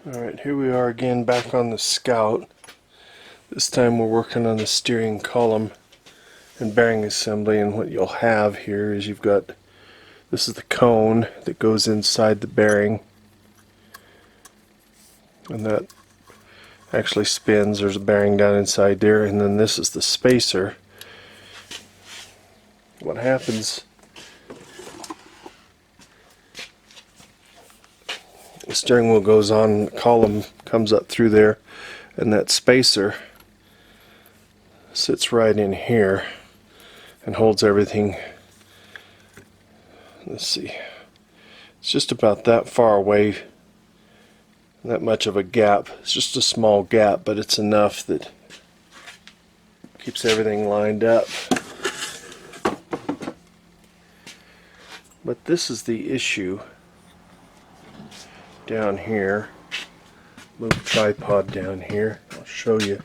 Alright, here we are again back on the Scout. This time we're working on the steering column and bearing assembly, and what you'll have here is this is the cone that goes inside the bearing, and that actually spins. There's a bearing down inside there, and then this is the spacer. What happens, the steering wheel goes on, the column comes up through there, and that spacer sits right in here and holds everything. Let's see, it's just about that far away, that much of a gap. It's just a small gap, but it's enough that keeps everything lined up. But this is the issue down here. Move the tripod down here, I'll show you.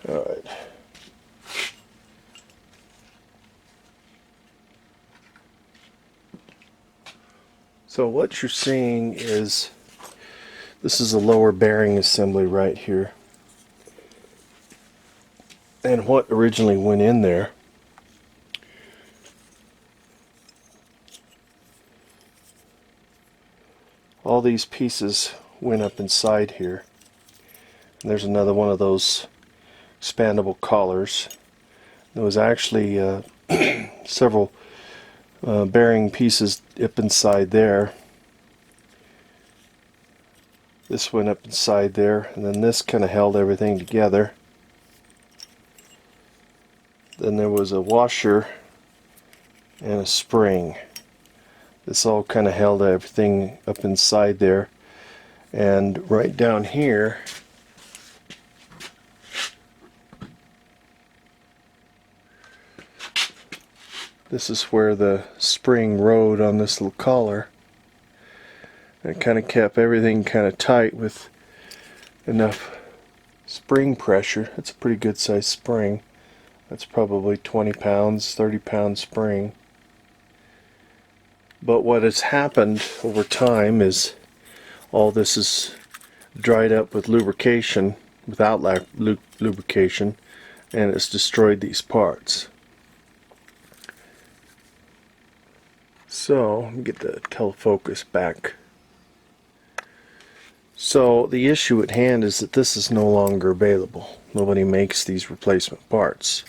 Alright. So what you're seeing is, this is a lower bearing assembly right here. And what originally went in there all these pieces went up inside here. And there's another one of those expandable collars. There was actually several bearing pieces up inside there. This went up inside there, and then this kind of held everything together. Then there was a washer and a spring. This all kind of held everything up inside there. And right down here, this is where the spring rode on this little collar. It kind of kept everything kind of tight with enough spring pressure. It's a pretty good sized spring. That's probably 20 pounds, 30 pound spring. But what has happened over time is all this is dried up with lubrication, without lubrication, and it's destroyed these parts. So, let me get the telefocus back. So, the issue at hand is that this is no longer available. Nobody makes these replacement parts.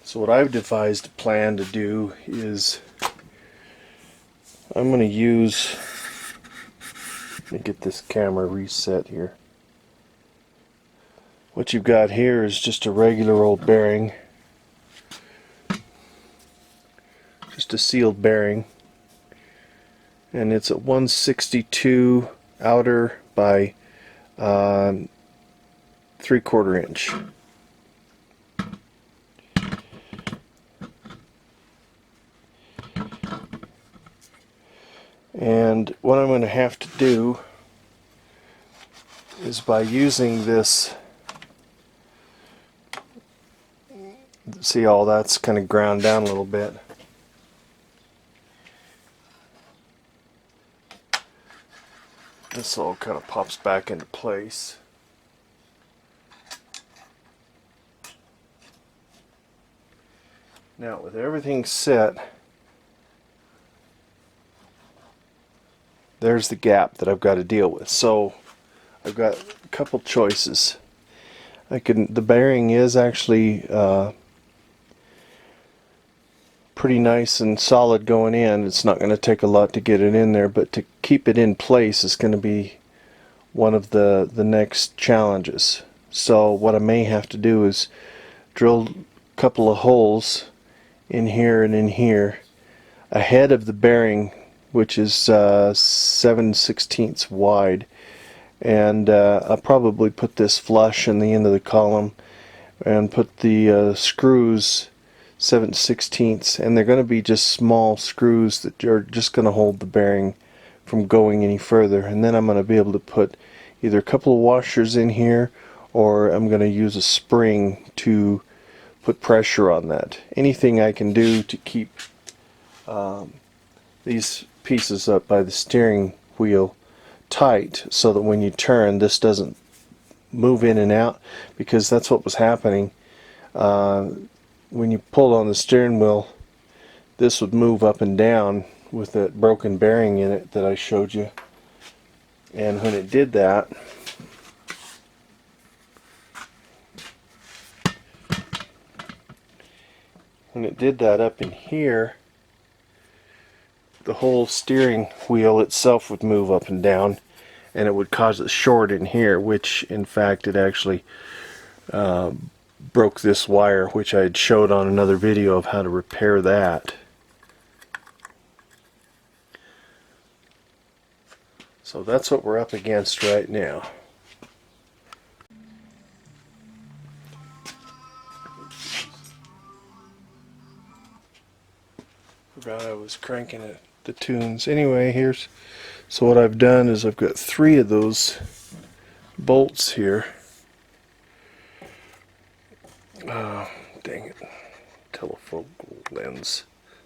So what I've devised a plan to do is, I'm going to use, let me get this camera reset here. What you've got here is just a regular old bearing. Just a sealed bearing, and it's a 162 outer by 3/4 inch. And what I'm going to have to do is, by using this, see, all that's kind of ground down a little bit. This all kind of pops back into place. Now, with everything set, there's the gap that I've got to deal with. So I've got a couple choices. The bearing is actually pretty nice and solid going in. It's not going to take a lot to get it in there, but to keep it in place is going to be one of the next challenges. So what I may have to do is drill a couple of holes in here and in here ahead of the bearing, which is 7/16 wide, and I'll probably put this flush in the end of the column and put the screws 7/16, and they're going to be just small screws that are just going to hold the bearing from going any further. And then I'm going to be able to put either a couple of washers in here, or I'm going to use a spring to put pressure on that. Anything I can do to keep these pieces up by the steering wheel tight so that when you turn, this doesn't move in and out, because that's what was happening. When you pulled on the steering wheel, this would move up and down with that broken bearing in it that I showed you. And when it did that, up in here, the whole steering wheel itself would move up and down, and it would cause a short in here, which in fact it actually broke this wire, which I had showed on another video of how to repair that. So that's what we're up against right now. Forgot I was cranking it, the tunes. Anyway, so what I've done is I've got 3 of those bolts here. Oh, dang it. Telefocal lens.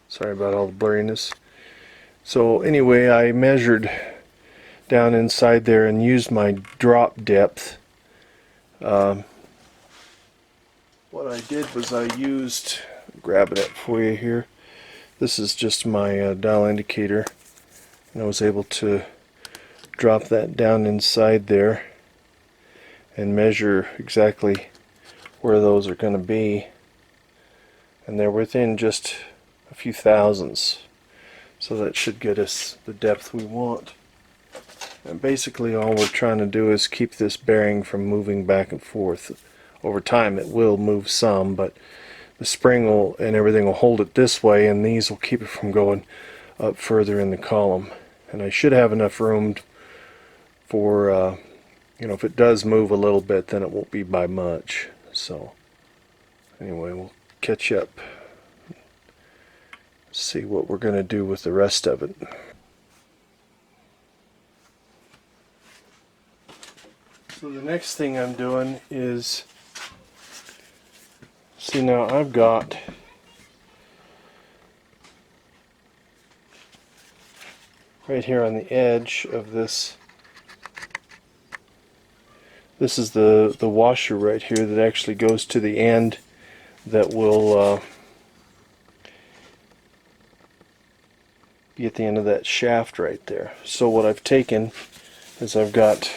Sorry about all the blurriness. So anyway, I measured down inside there and used my drop depth. What I did was I used, grabbing it for you here, this is just my dial indicator, and I was able to drop that down inside there and measure exactly where those are going to be, and they're within just a few thousandths, so that should get us the depth we want. And basically all we're trying to do is keep this bearing from moving back and forth. Over time it will move some, but the spring and everything will hold it this way, and these will keep it from going up further in the column. And I should have enough room for, if it does move a little bit, then it won't be by much. So anyway, we'll catch up, see what we're going to do with the rest of it. So the next thing I'm doing is, see, now I've got right here on the edge of this, this is the washer right here that actually goes to the end that will be at the end of that shaft right there. So what I've taken is I've got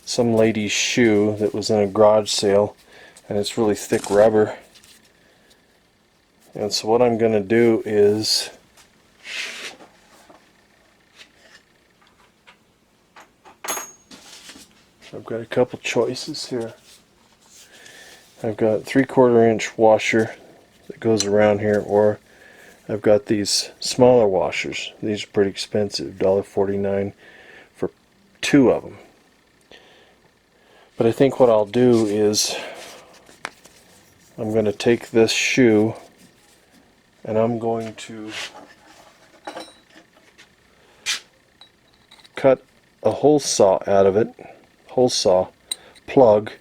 some lady's shoe that was in a garage sale, and it's really thick rubber. And so what I'm going to do is I've got a couple choices here. I've got 3/4 inch washer that goes around here, or I've got these smaller washers. These are pretty expensive, $1.49 for 2 of them. But I think what I'll do is I'm going to take this shoe and I'm going to cut a hole saw out of it, hole saw plug,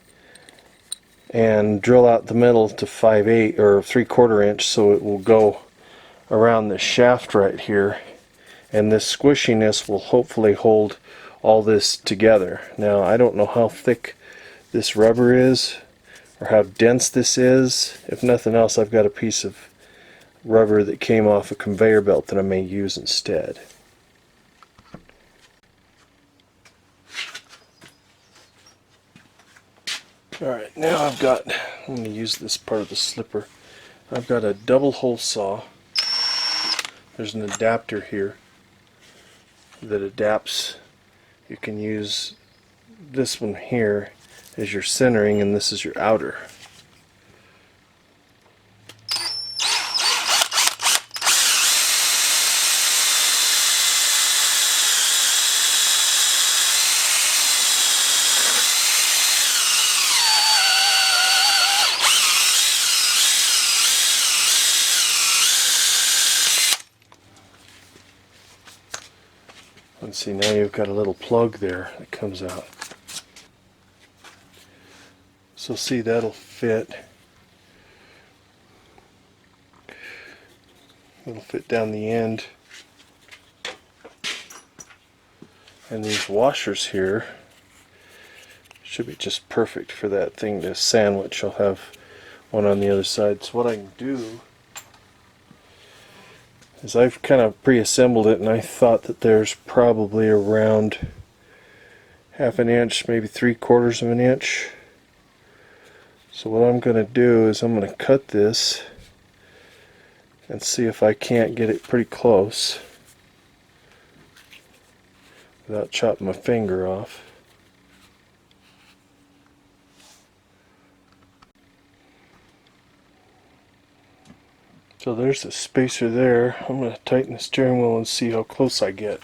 and drill out the middle to 5/8 or 3/4 inch, so it will go around the shaft right here, and this squishiness will hopefully hold all this together. Now I don't know how thick this rubber is or how dense this is. If nothing else, I've got a piece of rubber that came off a conveyor belt that I may use instead. Alright, now I'm going to use this part of the slipper. I've got a double hole saw. There's an adapter here that adapts. You can use this one here as your centering, and this is your outer. And see, now you've got a little plug there that comes out. So see, that'll fit It'll fit down the end. And these washers here should be just perfect for that thing to sandwich. I'll have one on the other side. So what I can do is I've kind of pre-assembled it, and I thought that there's probably around half an inch, maybe 3/4 of an inch. So what I'm going to do is I'm going to cut this and see if I can't get it pretty close without chopping my finger off. So there's the spacer there. I'm going to tighten the steering wheel and see how close I get.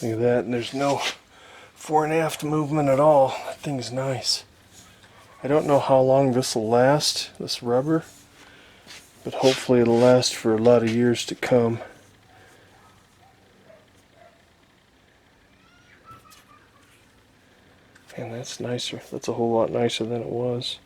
Look at that, and there's no fore and aft movement at all. That thing's nice. I don't know how long this will last, this rubber, but hopefully it'll last for a lot of years to come. And that's nicer. That's a whole lot nicer than it was.